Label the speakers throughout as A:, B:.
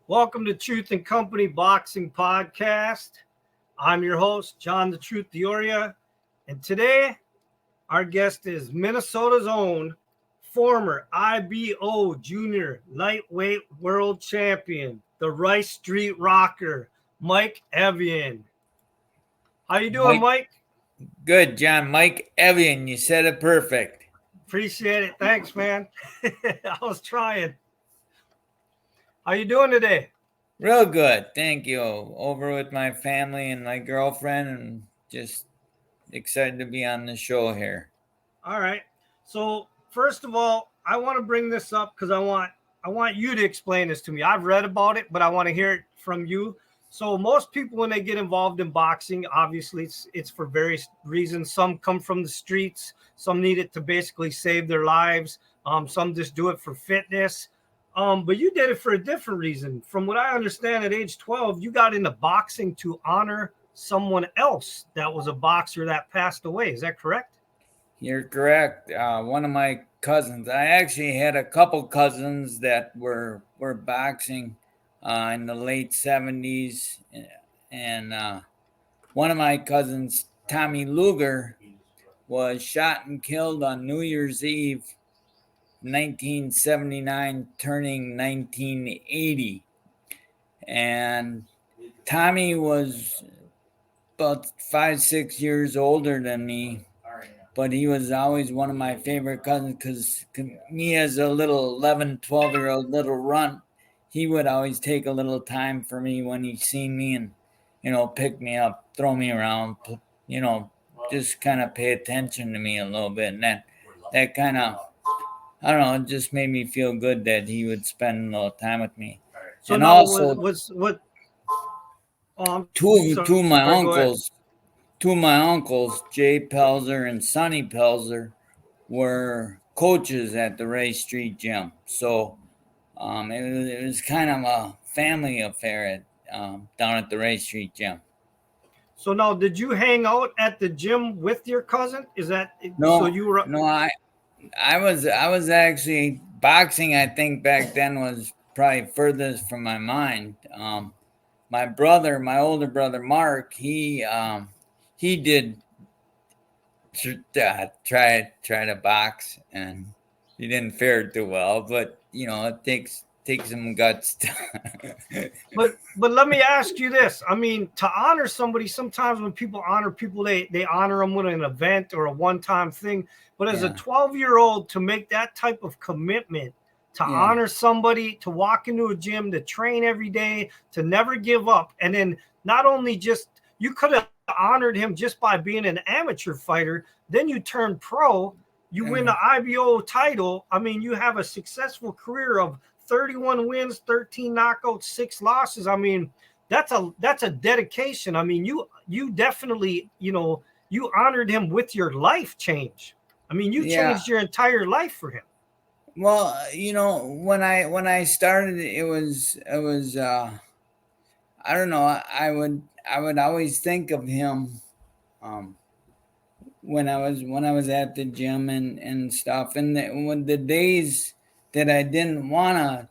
A: Welcome to Truth and Company Boxing Podcast. I'm your host, John the Truth Dioria, and today our guest is Minnesota's own former IBO Junior Lightweight World Champion, the Rice Street Rocker, Mike Evgen. How you doing, Mike?
B: Good, John. Mike Evgen, you said it perfect.
A: Appreciate it. Thanks, man. I was trying. How you doing today?
B: Real good, thank you. Over with my family and my girlfriend, and just excited to be on the show here.
A: All right. So first of all, I want to bring this up because I want you to explain this to me. I've read about it, but I want to hear it from you. So most people, when they get involved in boxing, obviously it's for various reasons. Some come from the streets. Some need it to basically save their lives. Some just do it for fitness. But you did it for a different reason. From what I understand, at age 12, you got into boxing to honor someone else that was a boxer that passed away. Is that correct?
B: You're correct. One of my cousins, I actually had a couple cousins that were boxing in the late 70s. And one of my cousins, Tommy Luger, was shot and killed on New Year's Eve, 1979, turning 1980. And Tommy was about 5-6 years older than me, but he was always one of my favorite cousins because me as a little 11, 12-year-old little runt, he would always take a little time for me when he seen me and, pick me up, throw me around, just kind of pay attention to me a little bit. And that kind of, I don't know, it just made me feel good that he would spend a little time with me.
A: So
B: and
A: now
B: also, two of my uncles, Jay Pelzer and Sonny Pelzer, were coaches at the Ray Street Gym. So it was kind of a family affair down at the Ray Street Gym.
A: So now, did you hang out at the gym with your cousin? Is that
B: no?
A: So you were
B: no, I was actually boxing. I think back then was probably furthest from my mind. My older brother Mark, he did try to box, and he didn't fare too well. But it takes some guts.
A: But let me ask you this. I mean, to honor somebody, sometimes when people honor people, they honor them with an event or a one-time thing. But as a 12-year-old, to make that type of commitment to honor somebody, to walk into a gym, to train every day, to never give up, and then not only just you could have honored him just by being an amateur fighter, then you turn pro, you win the IBO title. I mean, you have a successful career of 31 wins, 13 knockouts, 6 losses. I mean, that's a dedication. I mean, you definitely, you honored him with your life change. I mean, you changed your entire life for him.
B: Well, when I started, it was I don't know. I would always think of him when I was at the gym and stuff. And when the days that I didn't want to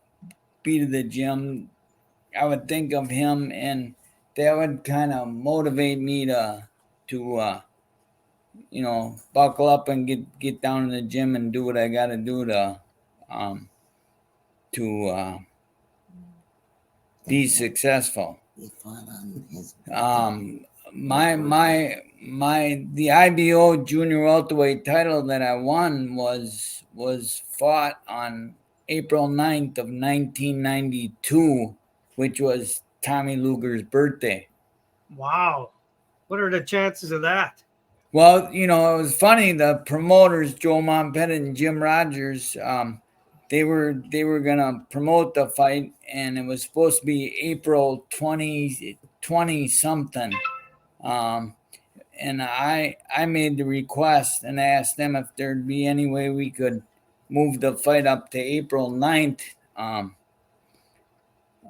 B: be to the gym, I would think of him, and that would kind of motivate me to buckle up and get down in the gym and do what I got to do to be successful. The IBO junior welterweight title that I won was fought on April 9th of 1992, which was Tommy Luger's birthday.
A: Wow. What are the chances of that?
B: Well, it was funny. The promoters, Joe Montpettit and Jim Rogers, they were gonna promote the fight, and it was supposed to be April 20 something. And I made the request and asked them if there'd be any way we could move the fight up to April 9th.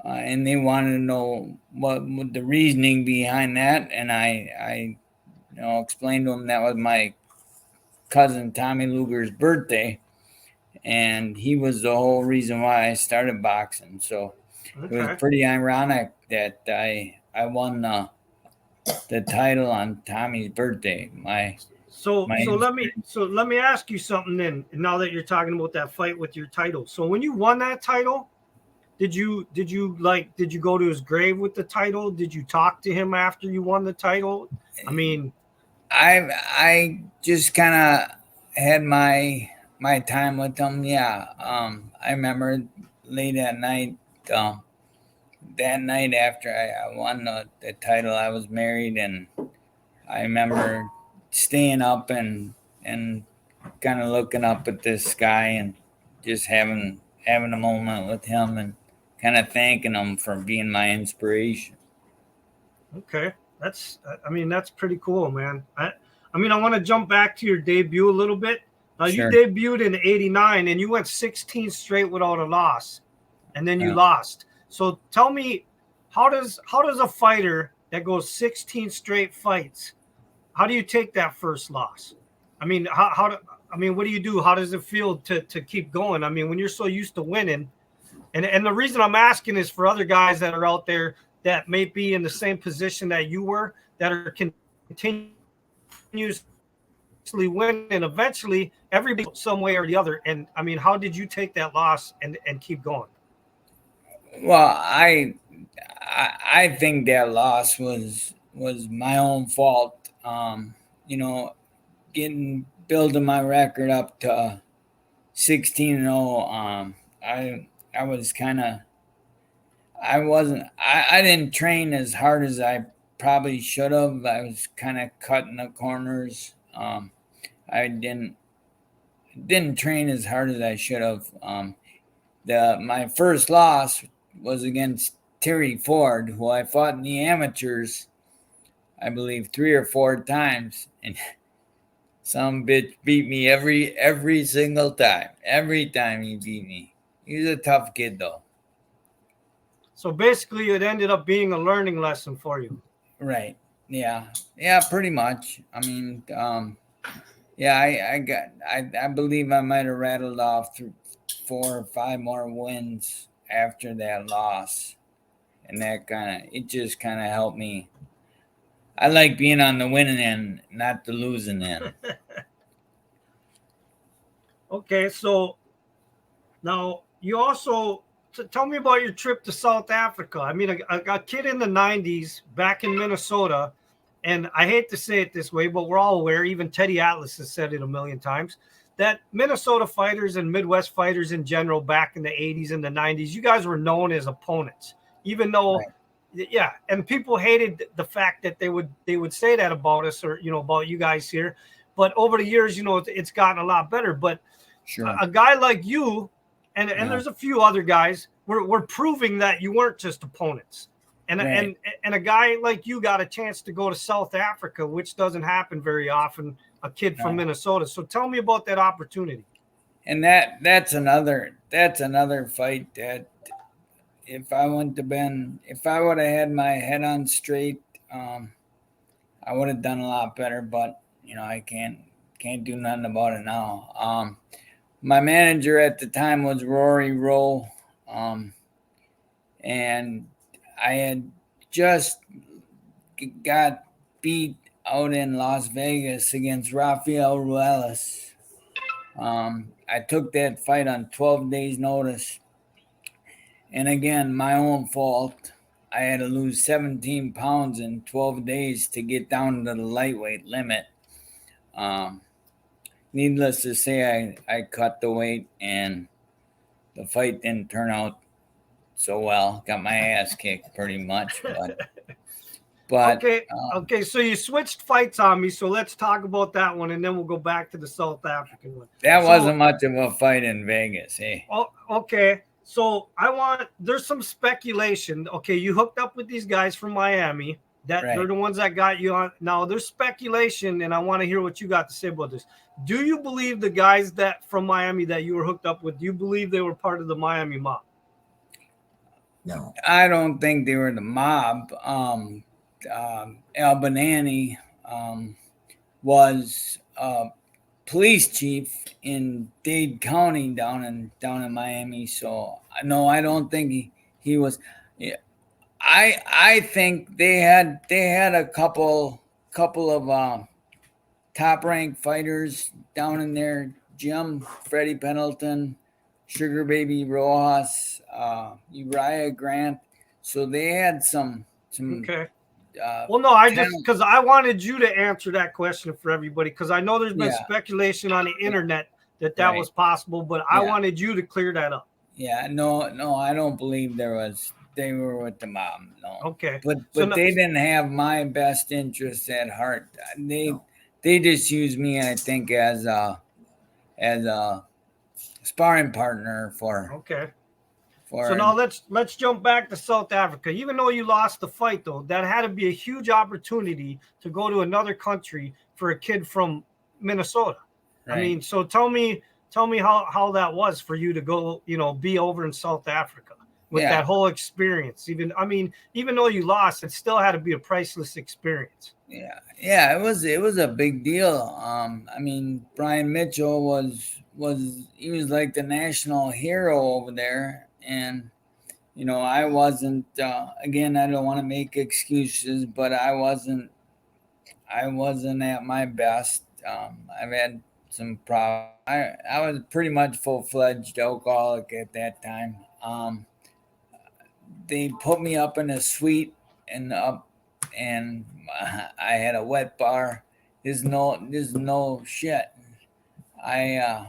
B: And they wanted to know what the reasoning behind that, and I explained to them that was my cousin Tommy Luger's birthday, and he was the whole reason why I started boxing. So It was pretty ironic that I won the title on Tommy's birthday.
A: So let me ask you something then. Now that you're talking about that fight with your title, so when you won that title, did you go to his grave with the title? Did you talk to him after you won the title? I mean,
B: I just kind of had my time with him. Yeah. I remember late at night. That night after I won the title, I was married, and I remember staying up and kind of looking up at this sky and just having a moment with him and kind of thanking him for being my inspiration.
A: okay, that's pretty cool, man. I mean, I want to jump back to your debut a little bit. Now,
B: Sure.
A: you debuted in '89, and you went 16 straight without a loss, and then you lost. So tell me, how does a fighter that goes 16 straight fights, how do you take that first loss? I mean, what do you do? How does it feel to keep going? I mean, when you're so used to winning, and the reason I'm asking is for other guys that are out there that may be in the same position that you were, that are continuously winning. Eventually, everybody some way or the other. And I mean, how did you take that loss and keep going?
B: Well, I think that loss was my own fault. Building my record up to 16-0. I was kind of I didn't train as hard as I probably should have. I was kind of cutting the corners. I didn't train as hard as I should have. My first loss was against Terry Ford, who I fought in the amateurs, I believe 3 or 4 times, and some bitch beat me every single time. Every time he beat me. He was a tough kid, though.
A: So basically, it ended up being a learning lesson for you.
B: Right. Yeah. Yeah. Pretty much. I mean, yeah. I believe I might have rattled off 4 or 5 more wins after that loss, and it just kind of helped me. I like being on the winning end, not the losing end.
A: Okay, so now you also tell me about your trip to South Africa. I mean, a kid in the '90s back in Minnesota, and I hate to say it this way, but we're all aware. Even Teddy Atlas has said it a million times that Minnesota fighters and Midwest fighters in general back in the '80s and the '90s, you guys were known as opponents, even though. Right. Yeah, and people hated the fact that they would say that about us or about you guys here, but over the years, it's gotten a lot better. But
B: sure.
A: A guy like you, and there's a few other guys, we're proving that you weren't just opponents. And right. and a guy like you got a chance to go to South Africa, which doesn't happen very often. A kid from Minnesota. So tell me about that opportunity.
B: And that's another fight that. If I would have had my head on straight, I would have done a lot better. But I can't do nothing about it now. My manager at the time was Rory Rowe, and I had just got beat out in Las Vegas against Rafael Ruelas. I took that fight on 12 days' notice. And again, my own fault. I had to lose 17 pounds in 12 days to get down to the lightweight limit. Needless to say, I cut the weight, and the fight didn't turn out so well. Got my ass kicked pretty much. But
A: okay. So you switched fights on me. So let's talk about that one, and then we'll go back to the South African one.
B: That wasn't much of a fight in Vegas, eh?
A: Oh, okay. So there's some speculation. Okay, you hooked up with these guys from Miami. They're the ones that got you on. Now there's speculation, and I want to hear what you got to say about this. Do you believe the guys that from Miami that you were hooked up with? Do you believe they were part of the Miami mob?
B: No, I don't think they were the mob. Al Banani was police chief in Dade County down in Miami. So no, I don't think he was. Yeah, I think they had a couple of top ranked fighters down in their gym. Freddie Pendleton, Sugar Baby Rojas, Uriah Grant. So they had some
A: Okay. Well, no, I just
B: talent.
A: because I wanted you to answer that question for everybody because I know there's been
B: Yeah,
A: speculation on the internet that
B: right.
A: was possible, but I
B: Yeah,
A: wanted you to clear that up.
B: yeah. No, I don't believe they were with the mob. No,
A: Okay. So
B: but
A: no,
B: they didn't have my best interests at heart. They
A: no.
B: they just used me, I think, as a sparring partner
A: Okay. So
B: for
A: now let's jump back to South Africa. Even though you lost the fight, though, that had to be a huge opportunity to go to another country for a kid from Minnesota. I
B: right.
A: mean, so tell me how that was for you to go, be over in South Africa with
B: Yeah,
A: that whole experience. Even though you lost, it still had to be a priceless experience.
B: yeah. It was a big deal. I mean, Brian Mitchell he was like the national hero over there, and I wasn't. Again, I don't want to make excuses, but I wasn't at my best. I've had some problems. I was pretty much full fledged alcoholic at that time. They put me up in a suite and up, and I had a wet bar. There's no shit. I uh,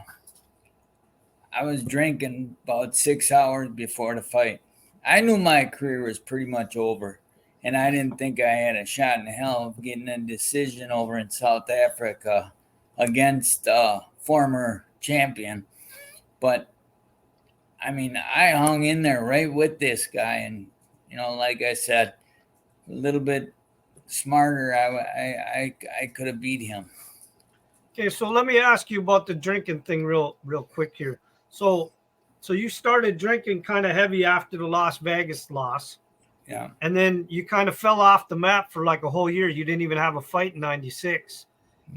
B: I was drinking about 6 hours before the fight. I knew my career was pretty much over, and I didn't think I had a shot in hell of getting a decision over in South Africa against a former champion. But I mean, I hung in there right with this guy, and like I said, a little bit smarter, I could have beat him.
A: Okay, so let me ask you about the drinking thing real quick here. So so you started drinking kind of heavy after the Las Vegas loss.
B: Yeah,
A: And then you kind of fell off the map for like a whole year. You didn't even have a fight in 96.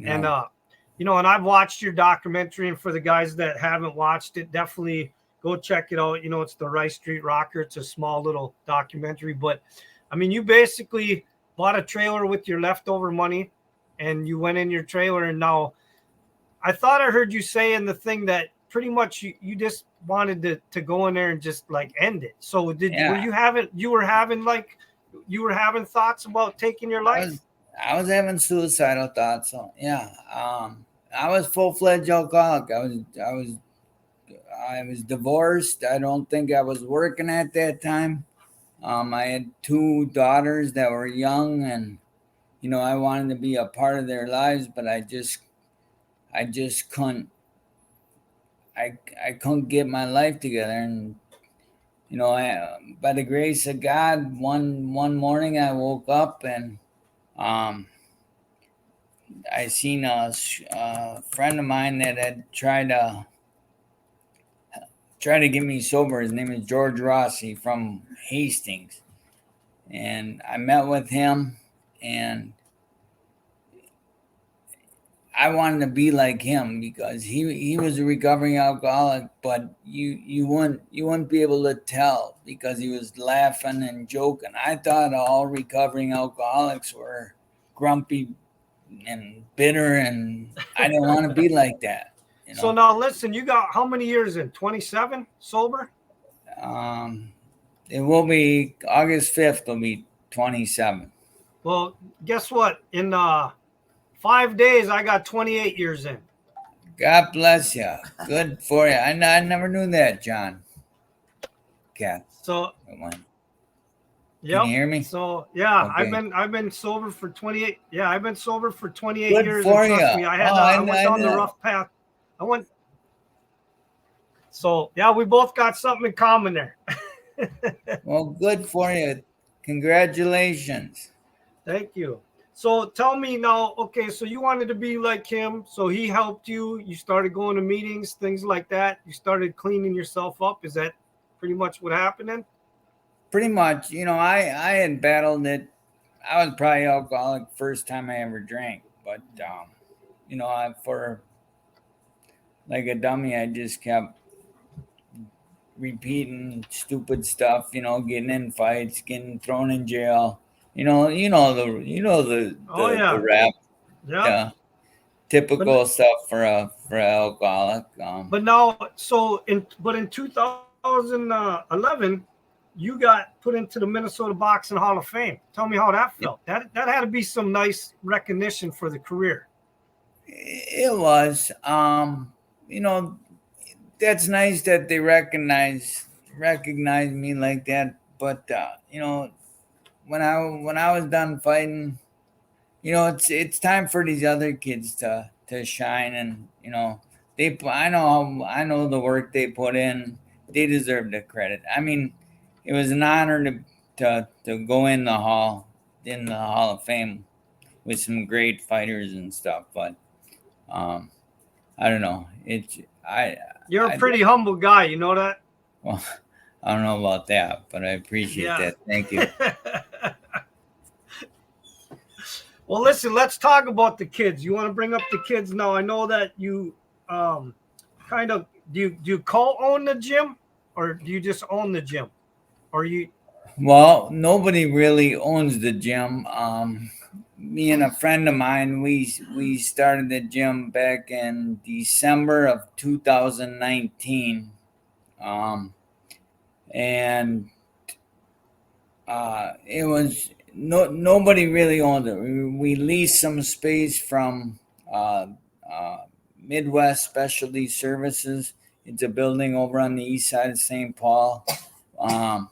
A: And
B: no,
A: and I've watched your documentary, and for the guys that haven't watched it, definitely go check it out. It's the Rice Street Rocker. It's a small little documentary, but I mean, you basically bought a trailer with your leftover money and you went in your trailer. And now I thought I heard you say in the thing that pretty much you just wanted to go in there and just like end it. So were
B: yeah.
A: you were having thoughts about taking your
B: I was
A: life?
B: I was having suicidal thoughts. So yeah, I was full fledged alcoholic. I was divorced. I don't think I was working at that time. I had two daughters that were young, and I wanted to be a part of their lives, but I just couldn't. I couldn't get my life together, and by the grace of God, one morning I woke up and um, I seen a friend of mine that had tried to get me sober. His name is George Rossi from Hastings, and I met with him, and I wanted to be like him because he was a recovering alcoholic, but you wouldn't be able to tell because he was laughing and joking. I thought all recovering alcoholics were grumpy and bitter, and I didn't want to be like that. You
A: So
B: know,
A: now listen, you got how many years in? 27 sober?
B: um, it will be August 5th. Will be 27.
A: Well, guess what? In 5 days, I got 28 years in.
B: God bless you. Good for you. I never knew that, John. Cat.
A: So
B: Can you
A: yep.
B: hear me?
A: So yeah,
B: Okay.
A: I've been sober for 28. Yeah, I've been sober for 28
B: Good
A: years, and
B: for you.
A: trust me,
B: Oh,
A: I went
B: I
A: down the
B: know.
A: rough path. I went So yeah, we both got something in common there.
B: Well, good for you. Congratulations.
A: Thank you. So tell me now, okay, so you wanted to be like him, so he helped you. You started going to meetings, things like that. You started cleaning yourself up. Is that pretty much what happened then?
B: Pretty much, I had battled it. I was probably alcoholic first time I ever drank, but for like a dummy, I just kept repeating stupid stuff, getting in fights, getting thrown in jail.
A: Oh
B: The
A: yeah.
B: rap,
A: Yeah.
B: the
A: But
B: typical stuff for a alcoholic.
A: but now in 2011 you got put into the Minnesota Boxing Hall of Fame. Tell me how that
B: It,
A: felt. That had to be some nice recognition for the career.
B: it was, that's nice that they recognize me like that. But when I was done fighting, it's time for these other kids to shine, and I know the work they put in. They deserve the credit. I mean, it was an honor to go in the Hall of Fame with some great fighters and stuff. But um, I don't know.
A: You're a
B: I
A: pretty humble guy, you know that?
B: well, I don't know about that, but I appreciate
A: Yeah.
B: that. Thank you.
A: Well, listen, let's talk about the kids. You want to bring up the kids now? I know that you um, kind of do you co-own the gym, or do you just own the gym, or you?
B: Well, nobody really owns the gym. Me and a friend of mine, we started the gym back in December of 2019, and it was nobody really owned it. We leased some space from uh, uh, Midwest Specialty Services. It's a building over on the east side of St. Paul. Um,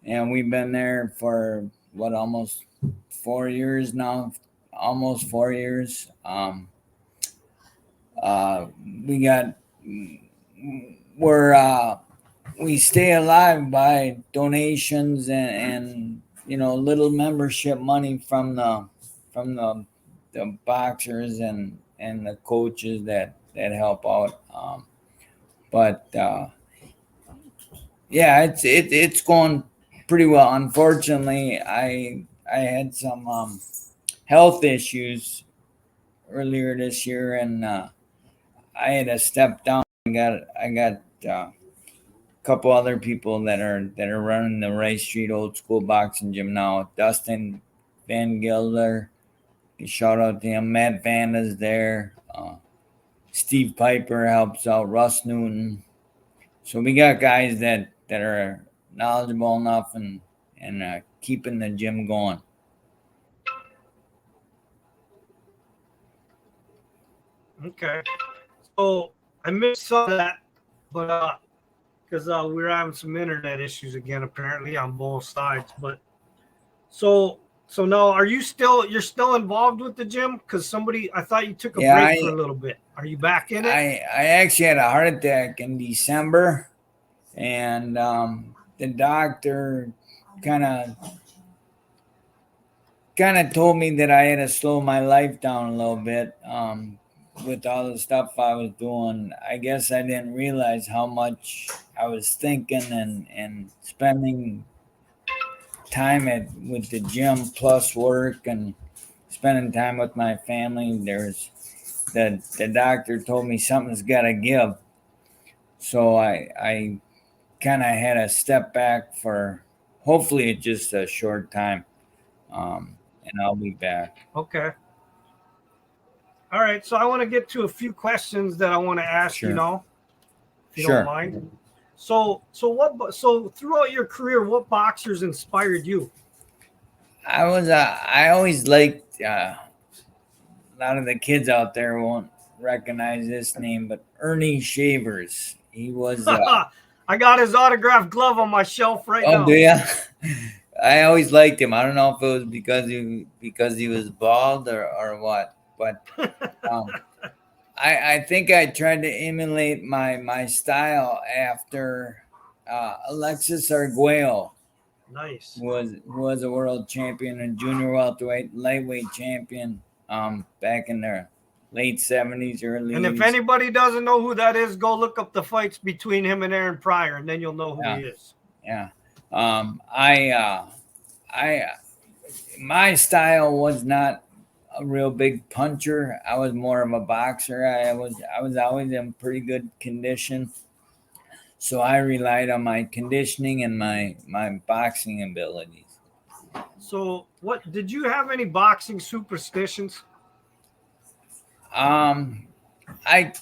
B: and we've been there for almost 4 years now, almost 4 years. Uh, we got we're we stay alive by donations and little membership money from the boxers and the coaches that help out. But yeah, it's going pretty well. Unfortunately, I had some health issues earlier this year, and I had to step down. I got a couple other people that are running the Rice Street Old School Boxing Gym now. Dustin Van Gilder, shout out to him. Matt Vanda's there. Steve Piper helps out. Russ Newton. So we got guys that are knowledgeable enough and keeping the gym going.
A: Okay. So I missed some of that, but because we were having some internet issues again, apparently on both sides. But so now, you're still involved with the gym? Because I thought you took a
B: Yeah,
A: break for a little bit. Are you back in it?
B: I actually had a heart attack in December, and the doctor kind of told me that I had to slow my life down a little bit. With all the stuff I was doing, I guess I didn't realize how much I was thinking and spending time with the gym plus work and spending time with my family. The doctor told me something's got to give, so I kind of had to step back for hopefully just a short time, and I'll be back.
A: Okay. All right. So I want to get to a few questions that I want to ask you
B: Sure,
A: now, if you don't
B: sure.
A: mind. So throughout your career, what boxers inspired you?
B: I always liked a lot of the kids out there won't recognize this name, but Ernie Shavers. He was
A: I got his autographed glove on my shelf right
B: oh, do
A: now.
B: ya? I always liked him. I don't know if it was because he was bald or what, but um, I think I tried to emulate my style after Alexis Arguello
A: Nice.
B: was a world champion and junior welterweight, lightweight champion back in the late 70s, early
A: And if
B: 80s.
A: anybody doesn't know who that is, go look up the fights between him and Aaron Pryor, and then you'll know who
B: Yeah,
A: he is.
B: yeah. I my style was not a real big puncher. I was more of a boxer. I was always in pretty good condition. So I relied on my conditioning and my boxing abilities.
A: So, what did you have any boxing superstitions?
B: I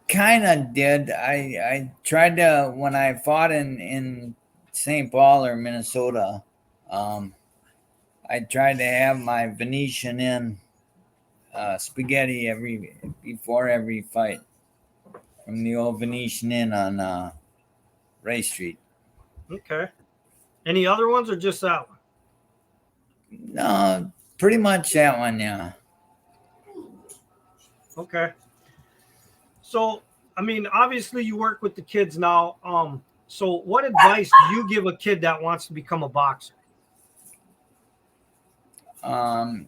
B: kind of did. I tried to when I fought in St. Paul or Minnesota. I tried to have my Venetian in spaghetti before every fight from the old Venetian Inn on Ray Street.
A: Okay. Any other ones or just that one?
B: No, pretty much that one. Yeah.
A: Okay. So, I mean, obviously you work with the kids now. So what advice do you give a kid that wants to become a boxer?
B: Um,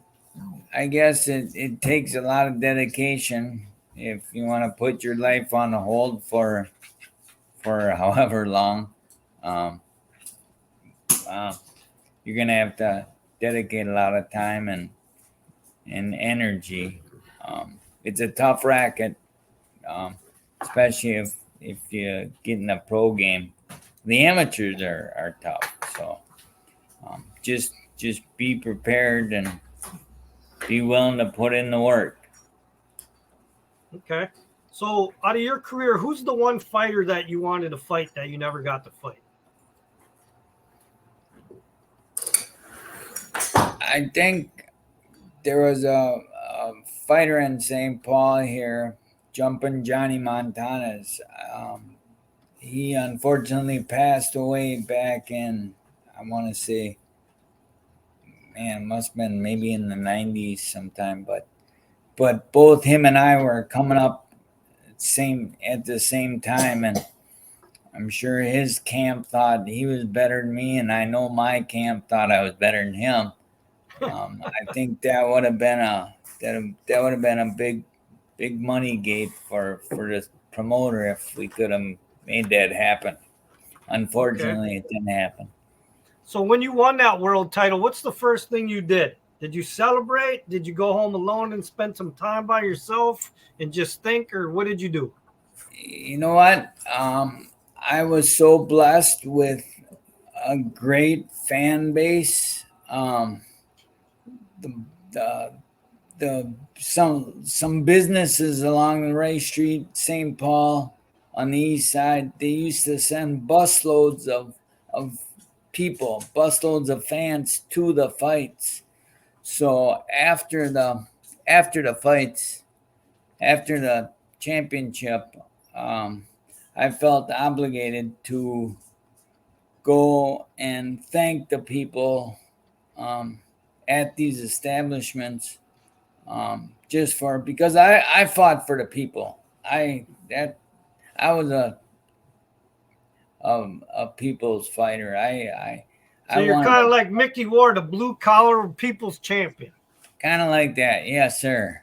B: I guess it takes a lot of dedication if you want to put your life on hold for however long. Um, uh, you're gonna have to dedicate a lot of time and energy. It's a tough racket, especially if you get in a pro game. The amateurs are tough, so just be prepared and be willing to put in the work.
A: Okay. So, out of your career, who's the one fighter that you wanted to fight that you never got to fight?
B: I think there was a fighter in St. Paul here, Jumping Johnny Montana's. He unfortunately passed away back in, I want to say, man, it must have been maybe in the 90s sometime. But both him and I were coming up at the same time, and I'm sure his camp thought he was better than me, and I know my camp thought I was better than him. I think that would have been a big money gate for the promoter if we could have made that happen.
A: Okay.
B: Unfortunately, it didn't happen.
A: So, when you won that world title, what's the first thing you did? Did you celebrate? Did you go home alone and spend some time by yourself and just think, or what did you do?
B: You know what? I was so blessed with a great fan base. The, the some businesses along the Ray Street, St. Paul, on the east side, they used to send busloads of people, busloads of fans to the fights. So after the fights, after the championship, I felt obligated to go and thank the people at these establishments, just for because I fought for the people. I was a people's fighter.
A: So,
B: I
A: you're
B: wanted
A: kind of like Mickey Ward, a blue collar people's champion.
B: kind of like that. Yes, sir.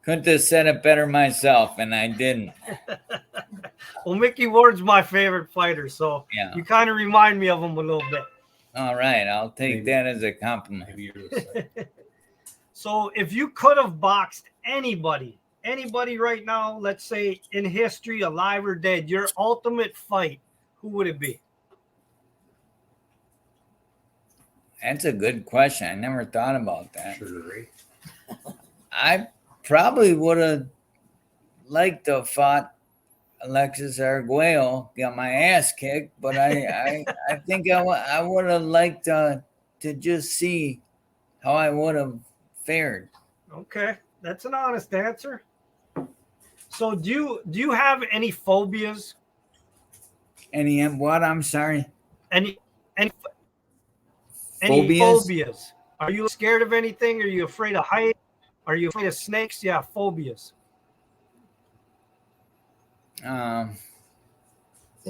B: Couldn't have said it better myself, and I didn't.
A: Well, Mickey Ward's my favorite fighter, so
B: Yeah.
A: you kind of remind me of him a little bit.
B: All right, I'll take that as a compliment.
A: So, if you could have boxed anybody right now, let's say in history, alive or dead, your ultimate fight, who would it be?
B: That's a good question. I never thought about that. I probably would have liked to have fought Alexis Arguello, got my ass kicked, but I think I would have liked to just see how I would have fared.
A: Okay, that's an honest answer. So, do you have any phobias?
B: Any what? I'm sorry.
A: Any any any
B: Phobias?
A: phobias? Are you scared of anything? Are you afraid of heights? Are you afraid of snakes? Yeah, phobias.
C: They're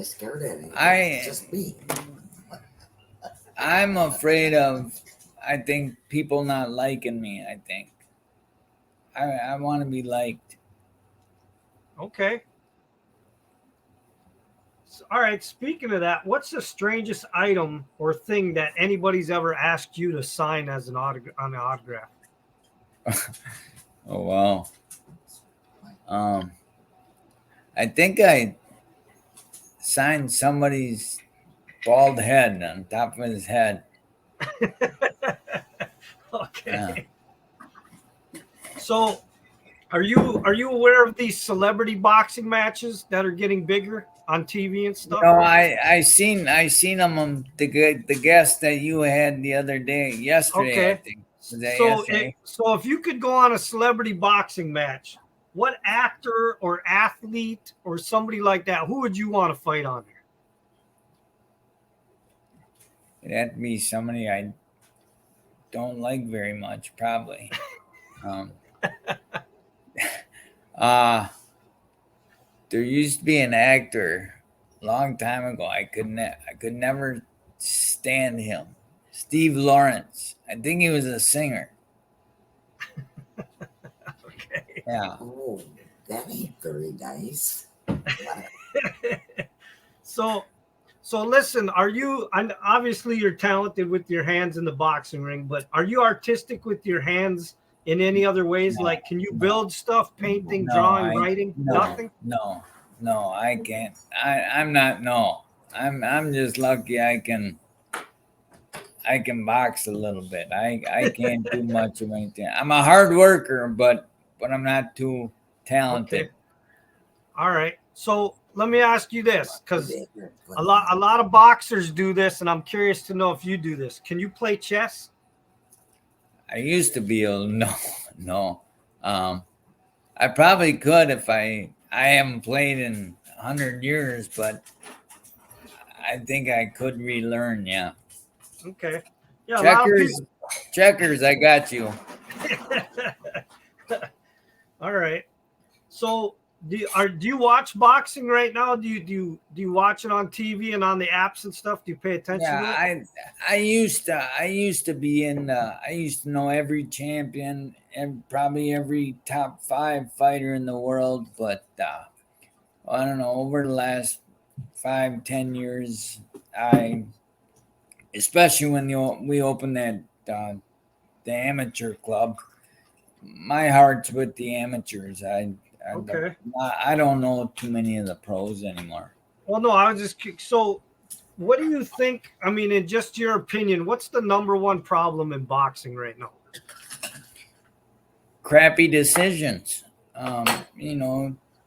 C: scared of anything.
B: I
C: It's just me.
B: I'm afraid of. I think people not liking me. I think I want to be liked.
A: Okay. So, all right. Speaking of that, what's the strangest item or thing that anybody's ever asked you to sign as on an autograph?
B: Oh wow. I think I signed somebody's bald head on top of his head.
A: Okay. So, are you aware of these celebrity boxing matches that are getting bigger on TV and stuff?
B: I seen them the guest that you had the other day yesterday.
A: Okay.
B: I think was that
A: So,
B: yesterday?
A: if you could go on a celebrity boxing match, what actor or athlete or somebody like that, who would you want to fight on there?
B: It had to be somebody I don't like very much, probably. Um, there used to be an actor a long time ago. I could never stand him. Steve Lawrence. I think he was a singer.
A: Okay.
B: Yeah.
C: Oh, that ain't very nice.
A: So listen, are you? And obviously, you're talented with your hands in the boxing ring, but are you artistic with your hands in any other ways?
B: No,
A: Like, can you
B: no.
A: build stuff, painting,
B: No,
A: drawing, writing?
B: no,
A: Nothing.
B: no, I can't. I'm not. No, I'm just lucky. I can box a little bit. I can't do much of anything. I'm a hard worker, but I'm not too talented.
A: Okay. All right. So let me ask you this, because a lot of boxers do this, and I'm curious to know if you do this. Can you play chess?
B: I used to be able. No. I probably could if I haven't played in 100 years, but I think I could relearn. Yeah.
A: Okay. Yeah.
B: Checkers. I got you.
A: All right. So do you watch boxing right now? Do you watch it on TV and on the apps and stuff? Do you pay attention to it?
B: I used to be in. I used to know every champion and probably every top 5 fighter in the world, but I don't know. Over the last 5-10 years, especially when we opened that the amateur club, my heart's with the amateurs.
A: Okay.
B: I don't know too many of the pros anymore.
A: Well, no, I was just so. What do you think? I mean, in just your opinion, what's the number one problem in boxing right now?
B: Crappy decisions.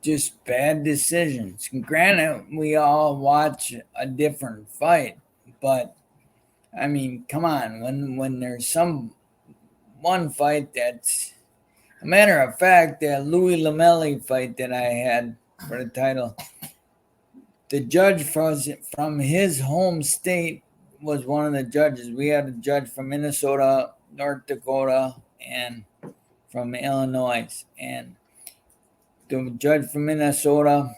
B: Just bad decisions. Granted, we all watch a different fight, but I mean, come on. When there's one fight that's a matter of fact, that Louis Lamelli fight that I had for the title, the judge from his home state was one of the judges. We had a judge from Minnesota, North Dakota, and from Illinois. And the judge from Minnesota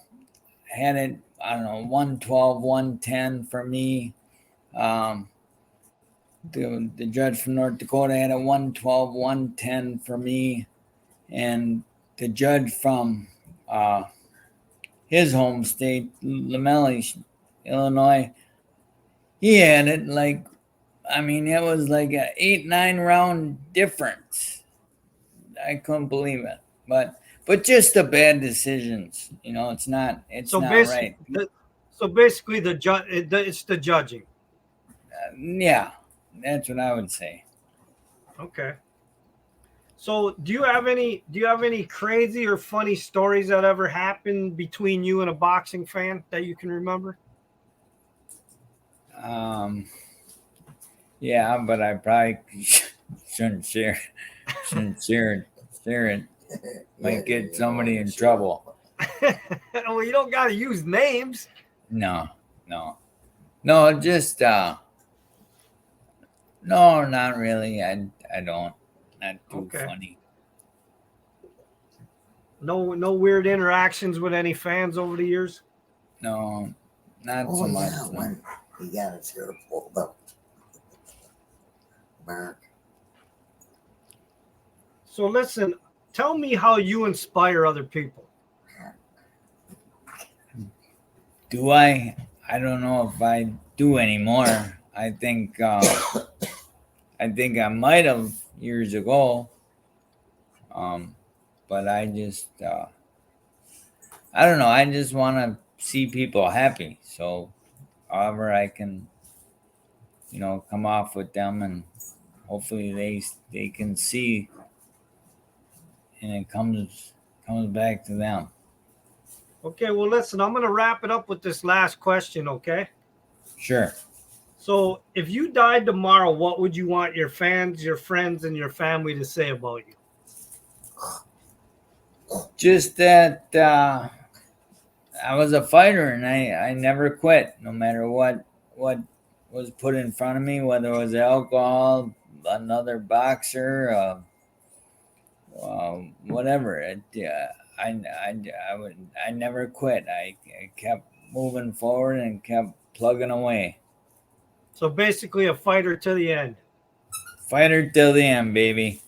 B: had it, I don't know, 112, 110 for me. The judge from North Dakota had a 112, 110 for me. And the judge from his home state, Lamelli, Illinois, he had it like, I mean, it was like an 8-9 round difference. I couldn't believe it, but just the bad decisions, it's not right.
A: So basically, it's the judging.
B: Yeah, that's what I would say.
A: Okay. So do you have any crazy or funny stories that ever happened between you and a boxing fan that you can remember?
B: Yeah, but I probably shouldn't share it. Might get somebody in trouble.
A: Well, you don't got to use names.
B: No, just no, not really. I don't. Not too funny.
A: No weird interactions with any fans over the years?
B: No, not so much.
C: Yeah, when he got his hair pulled up. Mark.
A: So listen, tell me how you inspire other people.
B: Do I? I don't know if I do anymore. I think I might have years ago. But I just I don't know. I just want to see people happy. So, however I can, come off with them, and hopefully they can see, and it comes back to them.
A: Okay, well, listen, I'm going to wrap it up with this last question, okay?
B: Sure.
A: So, if you died tomorrow, what would you want your fans, your friends, and your family to say about you?
B: Just that I was a fighter, and I never quit, no matter what was put in front of me, whether it was alcohol, another boxer, whatever. I never quit. I kept moving forward and kept plugging away.
A: So, basically, a fighter to the end.
B: Fighter till the end, baby.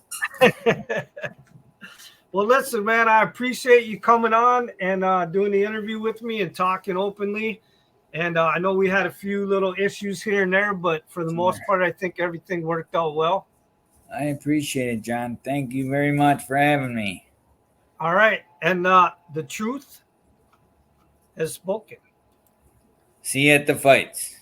A: Well, listen, man, I appreciate you coming on and doing the interview with me and talking openly. And I know we had a few little issues here and there, but for the most part, I think everything worked out well.
B: I appreciate it, John. Thank you very much for having me.
A: All right. And the truth has spoken.
B: See you at the fights.